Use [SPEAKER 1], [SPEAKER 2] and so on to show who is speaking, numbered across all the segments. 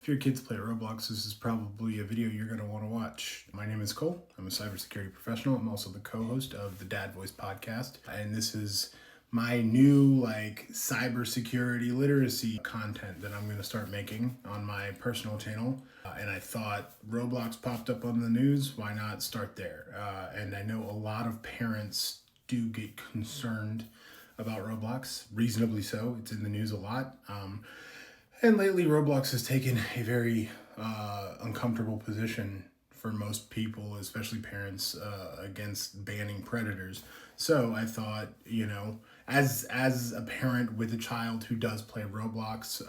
[SPEAKER 1] If your kids play Roblox, this is probably a video you're going to want to watch. My name is Cole. I'm a cybersecurity professional. I'm also the co-host of the Dad Voice podcast. And this is my new cybersecurity literacy content that I'm going to start making on my personal channel. And I thought Roblox popped up on the news. Why not start there? And I know a lot of parents do get concerned about Roblox, reasonably so. It's in the news a lot. And lately, Roblox has taken a very uncomfortable position for most people, especially parents, against banning predators. So I thought, as a parent with a child who does play Roblox,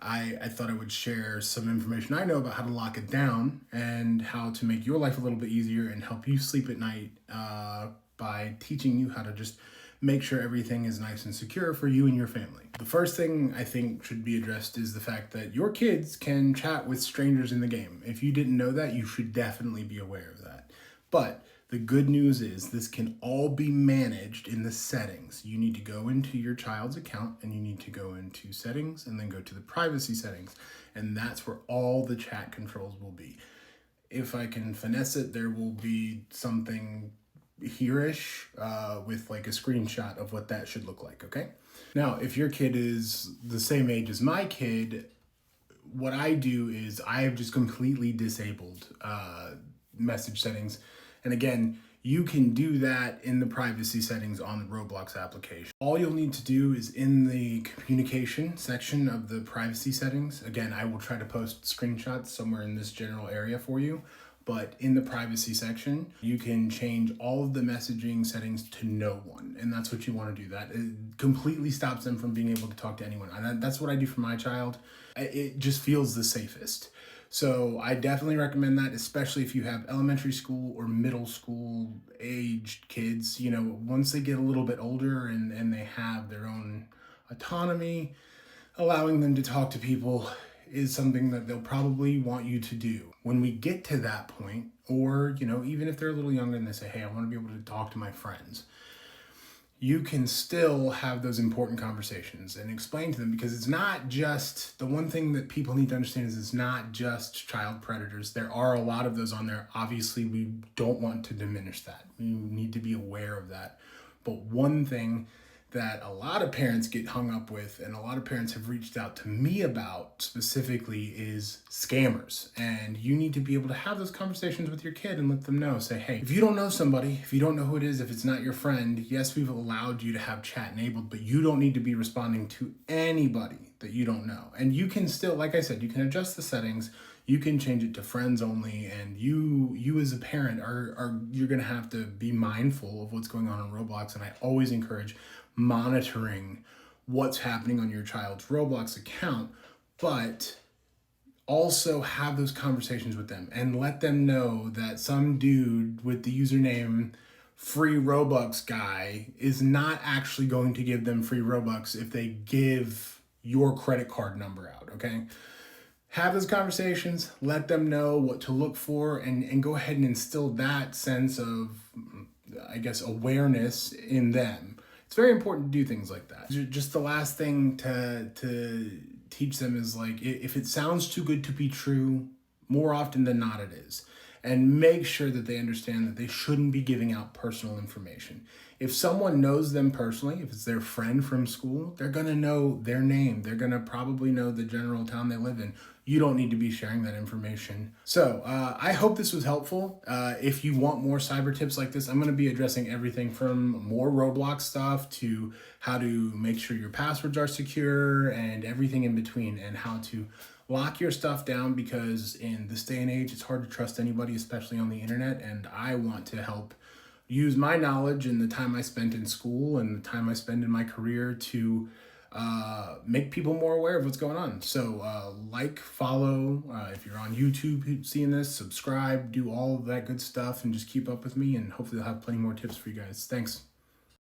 [SPEAKER 1] I thought I would share some information I know about how to lock it down and how to make your life a little bit easier and help you sleep at night by teaching you how to just make sure everything is nice and secure for you and your family. The first thing I think should be addressed is the fact that your kids can chat with strangers in the game. If you didn't know that, you should definitely be aware of that. But the good news is this can all be managed in the settings. You need to go into your child's account and you need to go into settings and then go to the privacy settings. And that's where all the chat controls will be. If I can finesse it, there will be something here-ish with like a screenshot of what that should look like, okay? Now, if your kid is the same age as my kid, what I do is I have just completely disabled message settings. And again, you can do that in the privacy settings on the Roblox application. All you'll need to do is in the communication section of the privacy settings. Again, I will try to post screenshots somewhere in this general area for you. But in the privacy section, you can change all of the messaging settings to no one. And that's what you want to do. That it completely stops them from being able to talk to anyone. And that's what I do for my child. It just feels the safest. So I definitely recommend that, especially if you have elementary school or middle school aged kids. Once they get a little bit older and they have their own autonomy, allowing them to talk to people is something that they'll probably want you to do. When we get to that point, or, even if they're a little younger and they say, hey, I want to be able to talk to my friends, you can still have those important conversations and explain to them, because it's not just, the one thing that people need to understand is it's not just child predators. There are a lot of those on there. Obviously, we don't want to diminish that. We need to be aware of that. But one thing that a lot of parents get hung up with, and a lot of parents have reached out to me about specifically, is scammers. And you need to be able to have those conversations with your kid and let them know. Say, hey, if you don't know somebody, if you don't know who it is, if it's not your friend, yes, we've allowed you to have chat enabled, but you don't need to be responding to anybody that you don't know. And you can still, like I said, you can adjust the settings. You can change it to friends only, and you as a parent you're gonna have to be mindful of what's going on Roblox. And I always encourage monitoring what's happening on your child's Roblox account, but also have those conversations with them and let them know that some dude with the username free Robux guy is not actually going to give them free Robux if they give your credit card number out, okay? Have those conversations, let them know what to look for, and go ahead and instill that sense of, awareness in them. It's very important to do things like that. Just the last thing to teach them is, if it sounds too good to be true, more often than not it is. And make sure that they understand that they shouldn't be giving out personal information. If someone knows them personally, if it's their friend from school, they're going to know their name. They're going to probably know the general town they live in. You don't need to be sharing that information. So I hope this was helpful. If you want more cyber tips like this, I'm going to be addressing everything from more Roblox stuff to how to make sure your passwords are secure and everything in between, and how to lock your stuff down, because in this day and age, it's hard to trust anybody, especially on the internet. And I want to help use my knowledge and the time I spent in school and the time I spend in my career to make people more aware of what's going on. So follow, if you're on YouTube seeing this, subscribe, do all of that good stuff, and just keep up with me. And hopefully I'll have plenty more tips for you guys. Thanks.